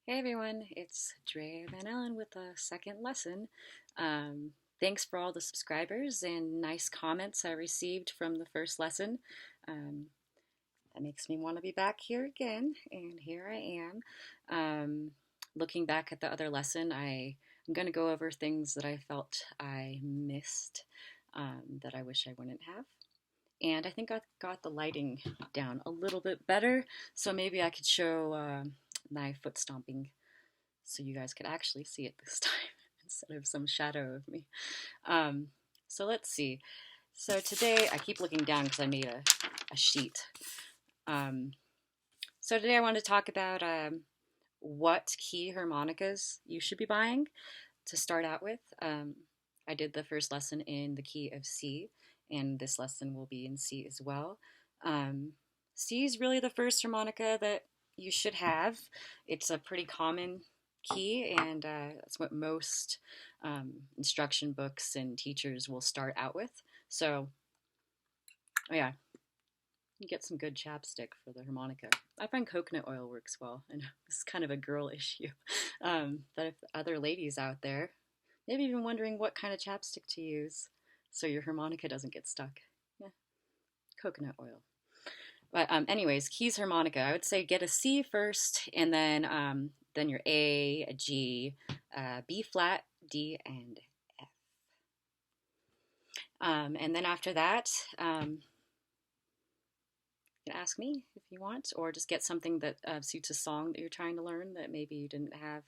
Hey everyone, it's Drea Van Ellen with a second lesson. Um, Thanks for all the subscribers and nice comments I received from the first lesson. Um, that makes me want to be back here again, and here I am. Looking back at the other lesson, I'm going to go over things that I felt I missed that I wish I wouldn't have. And I think I got the lighting down a little bit better, so maybe I could show my foot stomping so you guys could actually see it this time instead of some shadow of me. Um, so let's see. So today, I keep looking down because I made a sheet. Um, so today I want to talk about what key harmonicas you should be buying to start out with. I did the first lesson in the key of C, and this lesson will be in C as well. C is really the first harmonica that you should have. It's a pretty common key, and that's what most instruction books and teachers will start out with. So, oh yeah, you get some good chapstick for the harmonica. I find coconut oil works well. I know this is kind of a girl issue, but if other ladies out there, maybe even wondering what kind of chapstick to use so your harmonica doesn't get stuck, yeah, coconut oil. But anyways, keys harmonica. I would say get a C first, and then your A, G, B flat, D, and F. And then after that, you can ask me if you want, or just get something that suits a song that you're trying to learn that maybe you didn't have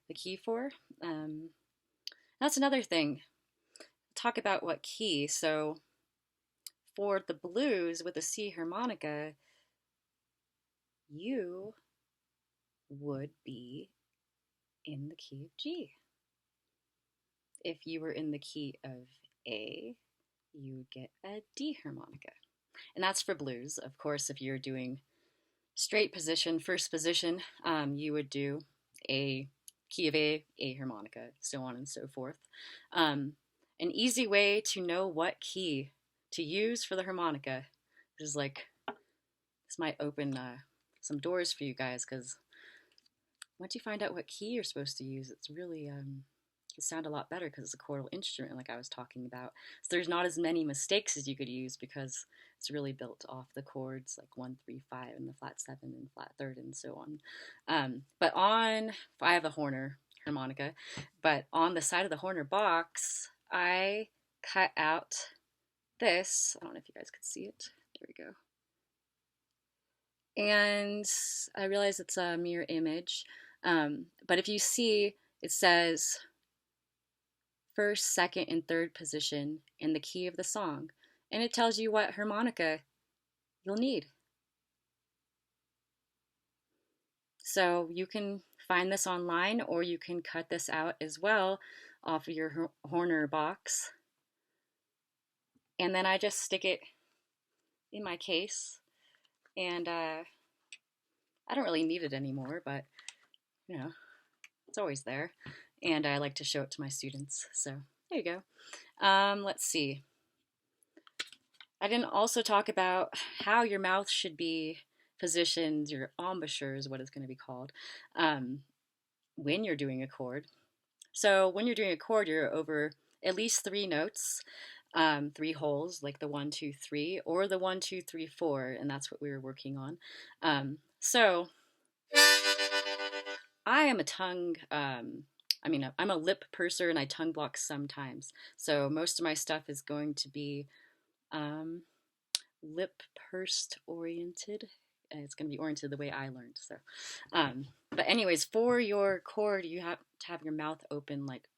the key for. That's another thing. Talk about what key. So for the blues with a C harmonica, you would be in the key of G. If you were in the key of A, you would get a D harmonica. And that's for blues. Of course, if you're doing straight position, first position, you would do a key of A harmonica, so on and so forth. An easy way to know what key to use for the harmonica is like, this might open some doors for you guys, because once you find out what key you're supposed to use, it's really can sound a lot better because it's a chordal instrument, like I was talking about. So there's not as many mistakes as you could use because it's really built off the chords like 1, 3, 5, and the flat 7 and flat third and so on. But I have a Horner harmonica, but on the side of the Horner box, I cut out this. I don't know if you guys could see it. There we go. And I realize it's a mirror image, but if you see, it says first, second, and third position in the key of the song, and it tells you what harmonica you'll need. So you can find this online, or you can cut this out as well off of your Horner box. And then I just stick it in my case, and I don't really need it anymore, but you know, it's always there. And I like to show it to my students. So there you go. Let's see. I didn't also talk about how your mouth should be positioned, your embouchure is what it's going to be called, when you're doing a chord. So when you're doing a chord, you're over at least 3 notes, 3 holes, like the 1, 2, 3, or the 1, 2, 3, 4, and that's what we were working on. So I am a I'm a lip purser, and I tongue block sometimes. So most of my stuff is going to be lip pursed oriented. It's going to be oriented the way I learned. So, but anyways, for your chord, you have to have your mouth open like.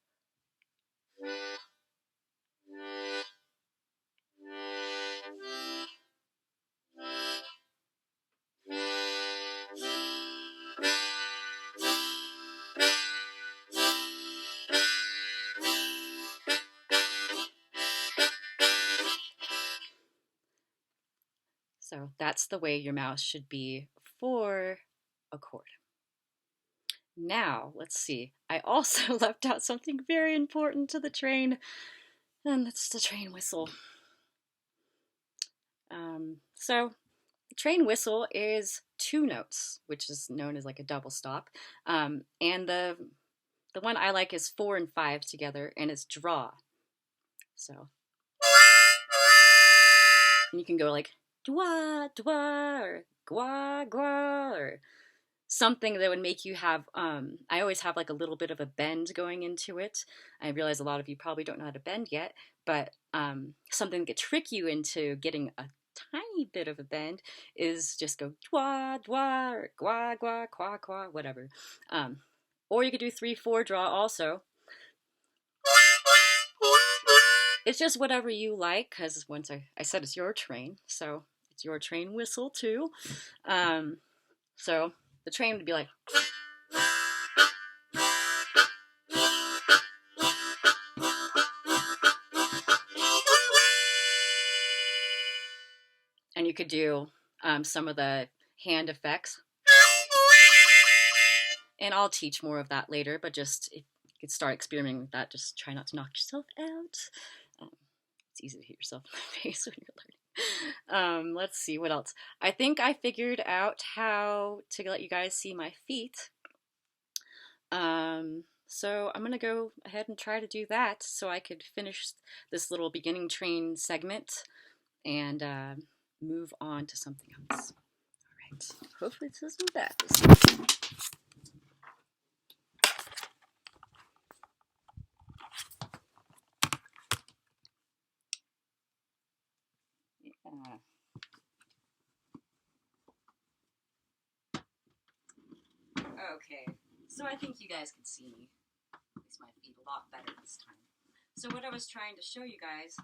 So that's the way your mouth should be for a chord. Now, let's see. I also left out something very important to the train, and that's the train whistle. So the train whistle is 2 notes, which is known as like a double stop. And the one I like is 4 and 5 together, and it's draw. So, and you can go like dwa dwa or gua gua or something that would make you have. I always have like a little bit of a bend going into it. I realize a lot of you probably don't know how to bend yet, but something that could trick you into getting a tiny bit of a bend is just go dwa dwa or gua gua qua qua, whatever. Or you could do 3/4 draw also. It's just whatever you like, because once I said it's your train, so it's your train whistle too. So the train would be like. And you could do some of the hand effects. And I'll teach more of that later, but just if you could start experimenting with that, just try not to knock yourself out. It's easy to hit yourself in the face when you're learning. Let's see, what else? I think I figured out how to let you guys see my feet. So I'm going to go ahead and try to do that so I could finish this little beginning train segment and move on to something else. All right. Hopefully this isn't bad this time. Yeah. Okay. So I think you guys can see me, at least my feet, a lot better this time. So what I was trying to show you guys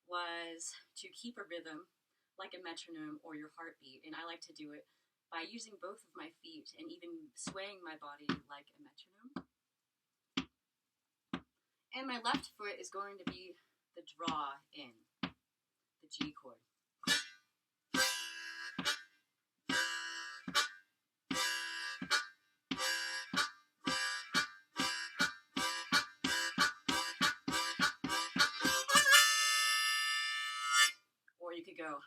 was to keep a rhythm like a metronome or your heartbeat, and I like to do it by using both of my feet and even swaying my body like a metronome. And my left foot is going to be the draw in, the G chord. Or you could go.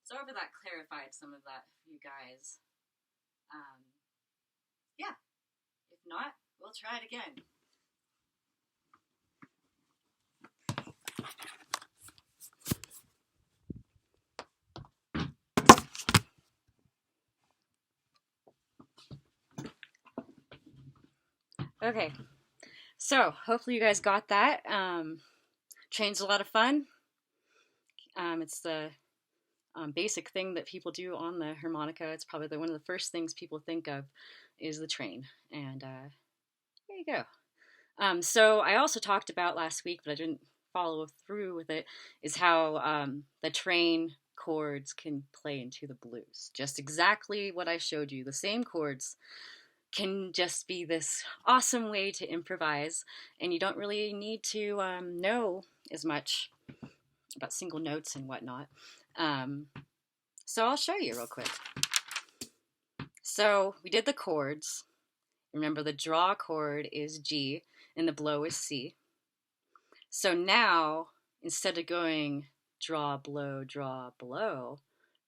So I hope that clarified some of that for you guys. Yeah. If not, we'll try it again. Okay. So hopefully you guys got that. Train's a lot of fun. It's the basic thing that people do on the harmonica. It's probably one of the first things people think of is the train. And there you go. So I also talked about last week, but I didn't follow through with it, is how the train chords can play into the blues. Just exactly what I showed you. The same chords can just be this awesome way to improvise, and you don't really need to know as much about single notes and whatnot. So I'll show you real quick. So we did the chords. Remember, the draw chord is G and the blow is C. So now, instead of going draw, blow,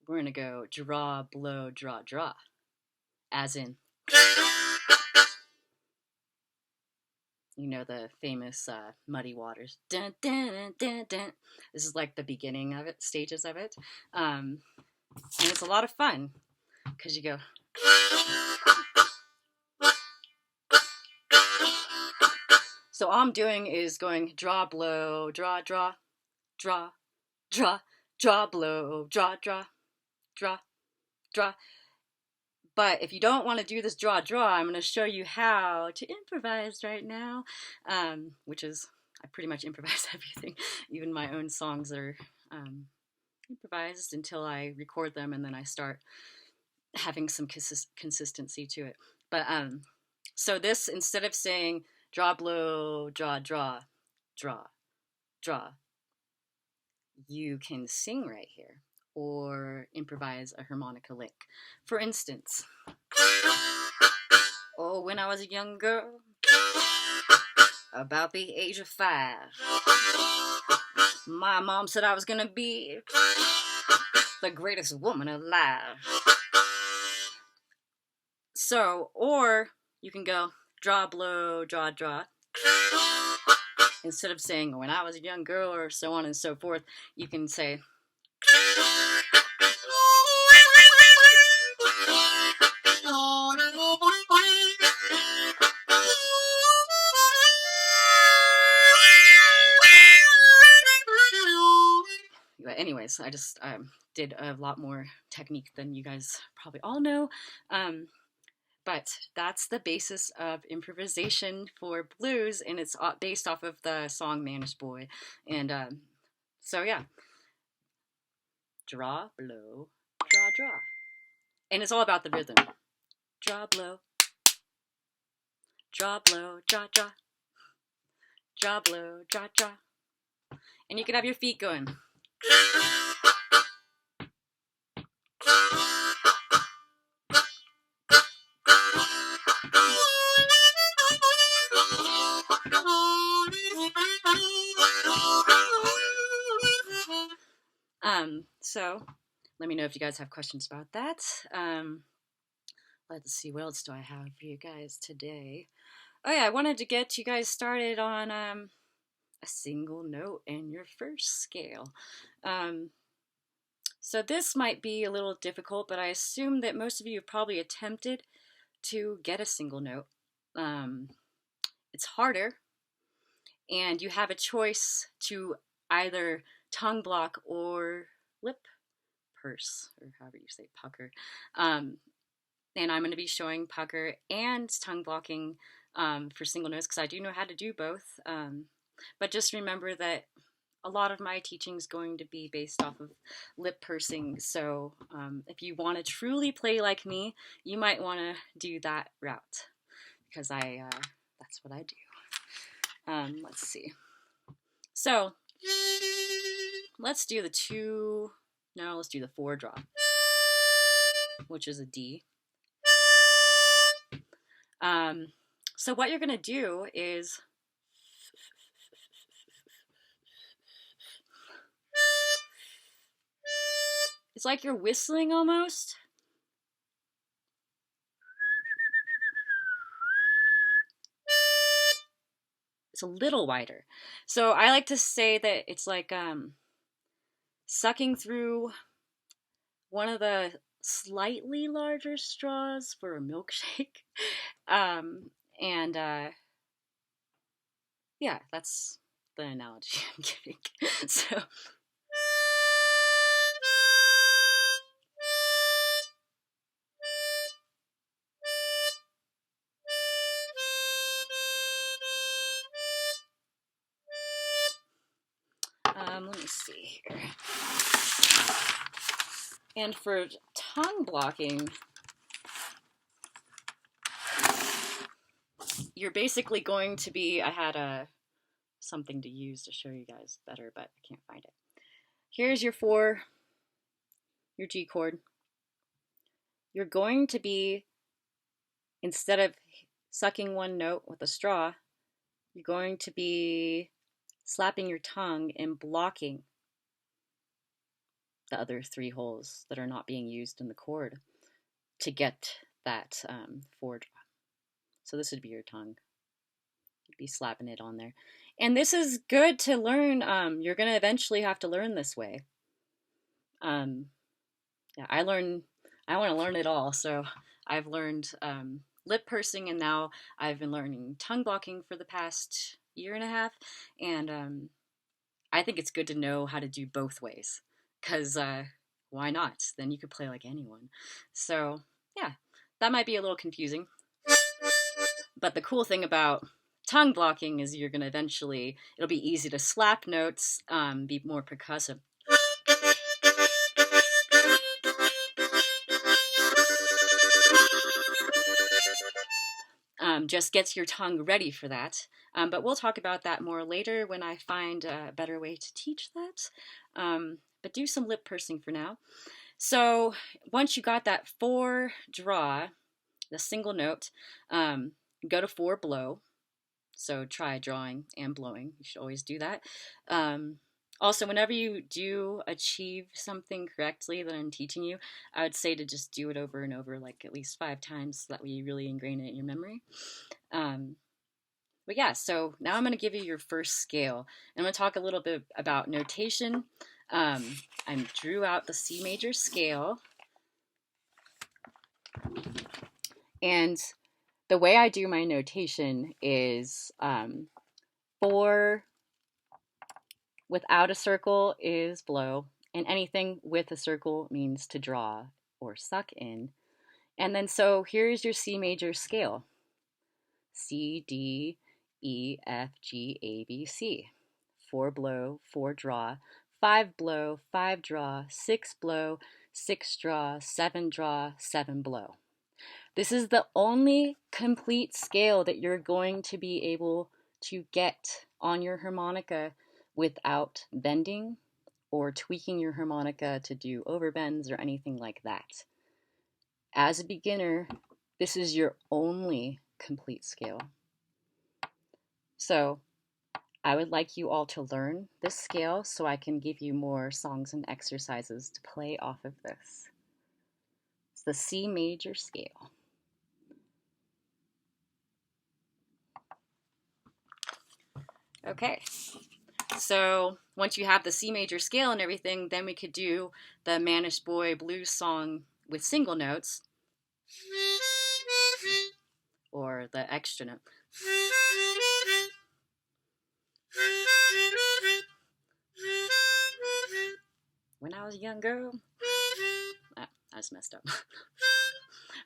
we're going to go draw, blow, draw, as in, you know, the famous Muddy Waters. Dun, dun, dun, dun, dun. This is like the beginning of it, stages of it. And it's a lot of fun because you go. So all I'm doing is going draw, blow, draw, draw, draw, blow, draw, draw. But if you don't want to do this draw, I'm going to show you how to improvise right now, which is, I pretty much improvise everything. Even my own songs are improvised until I record them, and then I start having some consistency to it. But so this, instead of saying draw, blow, draw, you can sing right here or improvise a harmonica lick. For instance, Oh, when I was a young girl, about the age of 5, my mom said I was gonna be the greatest woman alive. So, or you can go draw, blow, draw, draw. Instead of saying when I was a young girl or so on and so forth, you can say but anyways, I just did a lot more technique than you guys probably all know. But that's the basis of improvisation for blues, and it's based off of the song Mannish Boy. And so, yeah. Draw, blow, draw, draw. And it's all about the rhythm. Draw, blow. Draw, blow, draw, draw. Draw, blow, draw, draw. And you can have your feet going. So let me know if you guys have questions about that. Let's see, what else do I have for you guys today? Oh yeah, I wanted to get you guys started on a single note in your first scale. So this might be a little difficult, but I assume that most of you have probably attempted to get a single note. It's harder, and you have a choice to either tongue block or lip purse, or however you say pucker. And I'm going to be showing pucker and tongue blocking for single notes, because I do know how to do both. But just remember that a lot of my teaching is going to be based off of lip pursing. So if you want to truly play like me, you might want to do that route, because that's what I do. Let's see. So let's do let's do the 4 draw, which is a D. So what you're going to do is it's like you're whistling almost. It's a little wider. So I like to say that it's like sucking through one of the slightly larger straws for a milkshake. Yeah, that's the analogy I'm giving. So let me see here. And for tongue blocking, you're basically going to be, I had something to use to show you guys better, but I can't find it. Here's your G chord. You're going to be, instead of sucking one note with a straw, you're going to be slapping your tongue and blocking the other 3 holes that are not being used in the chord to get that 4 draw. So this would be your tongue. You'd be slapping it on there. And this is good to learn. You're going to eventually have to learn this way. Yeah, I want to learn it all. So I've learned lip pursing, and now I've been learning tongue blocking for the past 1.5 years. And I think it's good to know how to do both ways, because why not? Then you could play like anyone. So yeah, that might be a little confusing. But the cool thing about tongue blocking is you're going to eventually, it'll be easy to slap notes, be more percussive. Just gets your tongue ready for that. But we'll talk about that more later when I find a better way to teach that. But do some lip pursing for now. So once you got that 4 draw, the single note, go to 4 blow. So try drawing and blowing. You should always do that. Also, whenever you do achieve something correctly that I'm teaching you, I would say to just do it over and over, like at least 5 times, so that way you really ingrain it in your memory. But yeah, so now I'm going to give you your first scale. I'm going to talk a little bit about notation. I drew out the C major scale. And the way I do my notation is 4 without a circle is blow, and anything with a circle means to draw or suck in. And then so here's your C major scale. C, D, E, F, G, A, B, C. 4 blow, 4 draw, 5 blow, 5 draw, 6 blow, 6 draw, 7 draw, 7 blow. This is the only complete scale that you're going to be able to get on your harmonica without bending or tweaking your harmonica to do overbends or anything like that. As a beginner, this is your only complete scale. So I would like you all to learn this scale so I can give you more songs and exercises to play off of this. It's the C major scale. Okay, so once you have the C major scale and everything, then we could do the Mannish Boy blues song with single notes, or the extra note. When I was a young girl. I just messed up.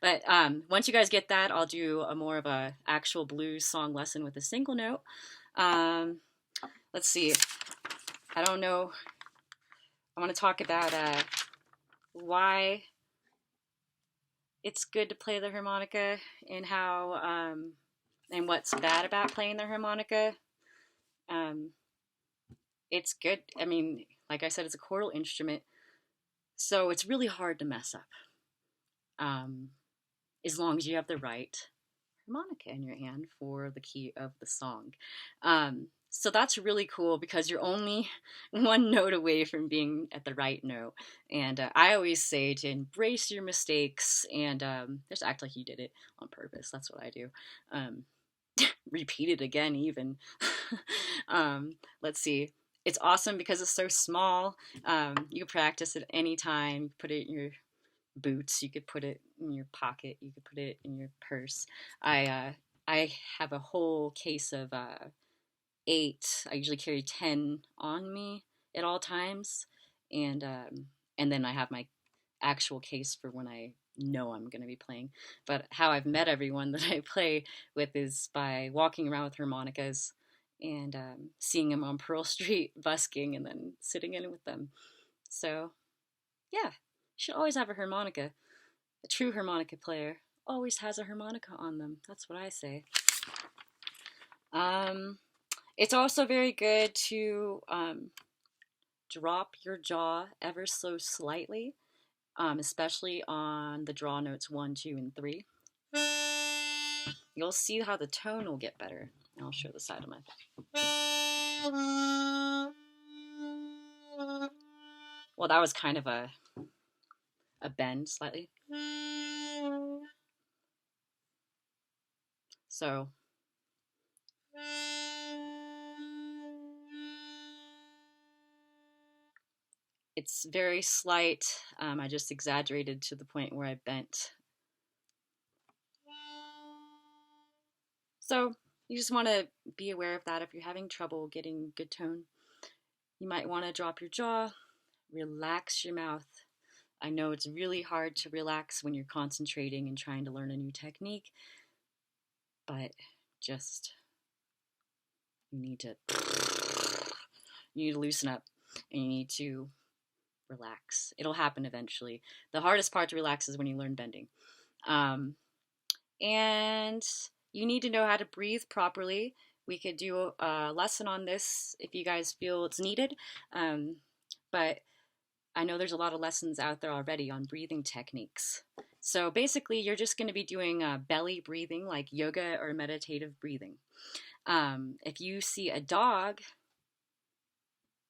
But once you guys get that, I'll do a more of a actual blues song lesson with a single note. Let's see. I don't know. I want to talk about why it's good to play the harmonica and how and what's bad about playing the harmonica. It's good. I mean, like I said, it's a chordal instrument, so it's really hard to mess up. As long as you have the right harmonica in your hand for the key of the song. So that's really cool because you're only one note away from being at the right note. And I always say to embrace your mistakes and just act like you did it on purpose. That's what I do. Repeat it again, even. Let's see. It's awesome because it's so small. You can practice it anytime. Put it in your boots. You could put it in your pocket. You could put it in your purse. I have a whole case of 8. I usually carry 10 on me at all times, and then I have my actual case for when I know I'm going to be playing. But how I've met everyone that I play with is by walking around with harmonicas and seeing them on Pearl Street busking and then sitting in with them. So yeah, you should always have a harmonica. A true harmonica player always has a harmonica on them. That's what I say. It's also very good to drop your jaw ever so slightly, especially on the draw notes 1, 2, and 3. You'll see how the tone will get better. I'll show the side of my Well, that was kind of a bend slightly. So it's very slight. I just exaggerated to the point where I bent. So you just want to be aware of that. If you're having trouble getting good tone, you might want to drop your jaw, relax your mouth. I know it's really hard to relax when you're concentrating and trying to learn a new technique, but just you need to loosen up and you need to relax. It'll happen eventually. The hardest part to relax is when you learn bending. And you need to know how to breathe properly. We could do a lesson on this if you guys feel it's needed. But I know there's a lot of lessons out there already on breathing techniques. So basically, you're just going to be doing belly breathing, like yoga or meditative breathing. If you see a dog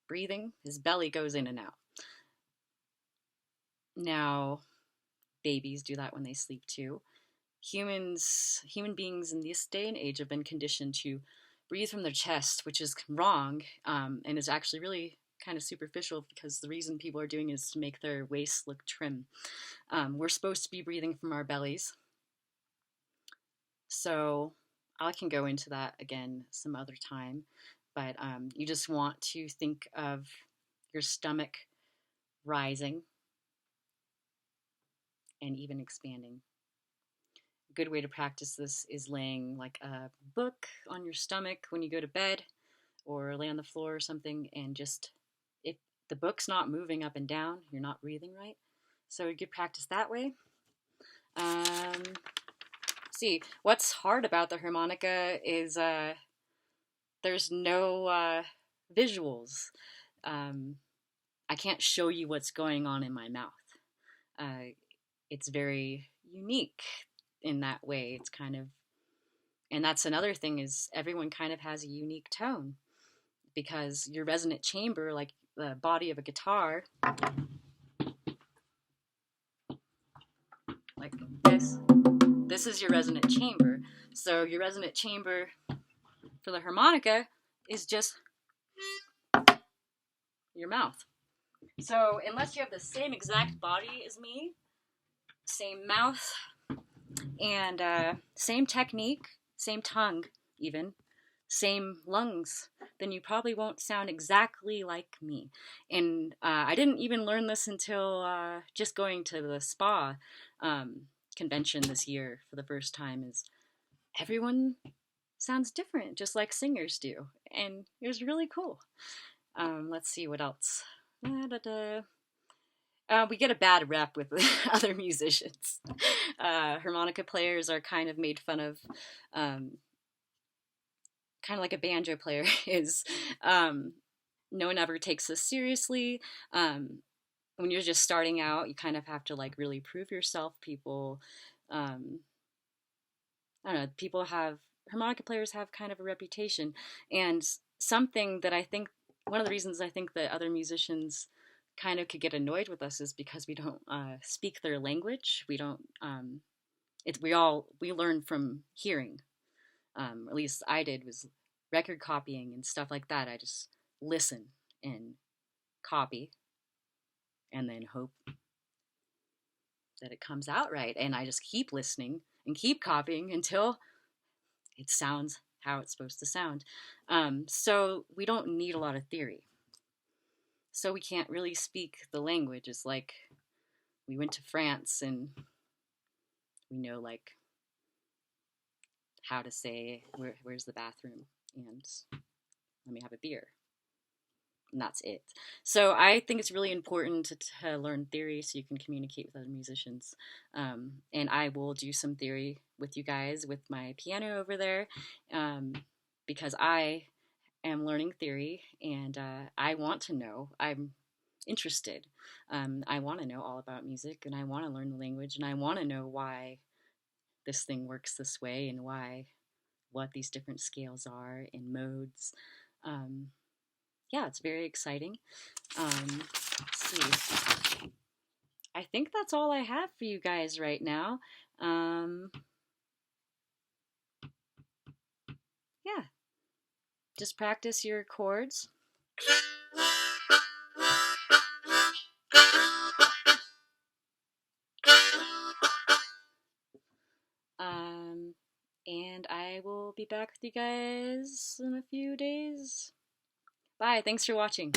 breathing, his belly goes in and out. Now, babies do that when they sleep too. Human beings in this day and age have been conditioned to breathe from their chest, which is wrong, and is actually really kind of superficial, because the reason people are doing it is to make their waists look trim. We're supposed to be breathing from our bellies. So I can go into that again some other time, but you just want to think of your stomach rising and even expanding. A good way to practice this is laying like a book on your stomach when you go to bed, or lay on the floor or something, and just, if the book's not moving up and down, you're not breathing right. So you could practice that way. See, what's hard about the harmonica is there's no visuals. I can't show you what's going on in my mouth. It's very unique in that way. It's kind of, and that's another thing, is everyone kind of has a unique tone, because your resonant chamber, like the body of a guitar, like this is your resonant chamber. So your resonant chamber for the harmonica is just your mouth. So unless you have the same exact body as me, same mouth, and same technique, same tongue even, same lungs, then you probably won't sound exactly like me. And I didn't even learn this until just going to the spa convention this year for the first time, is everyone sounds different, just like singers do. And it was really cool. Let's see what else. We get a bad rep with other musicians. Harmonica players are kind of made fun of, kind of like a banjo player is. No one ever takes us seriously. When you're just starting out, you kind of have to like really prove yourself. People, I don't know, harmonica players have kind of a reputation. And something that I think, one of the reasons I think that other musicians kind of could get annoyed with us is because we don't speak their language. We don't, we learn from hearing. At least I did, was record copying and stuff like that. I just listen and copy and then hope that it comes out right. And I just keep listening and keep copying until it sounds how it's supposed to sound. So we don't need a lot of theory. So we can't really speak the language. It's like we went to France and we know like how to say, where's the bathroom, and let me have a beer. And that's it. So I think it's really important to learn theory so you can communicate with other musicians. And I will do some theory with you guys with my piano over there, because I am learning theory, and I want to know. I'm interested. I want to know all about music, and I want to learn the language, and I want to know why this thing works this way, and what these different scales are and modes. Yeah, it's very exciting. Let's see. I think that's all I have for you guys right now. Yeah, just practice your chords. And I will be back with you guys in a few days. Bye, thanks for watching.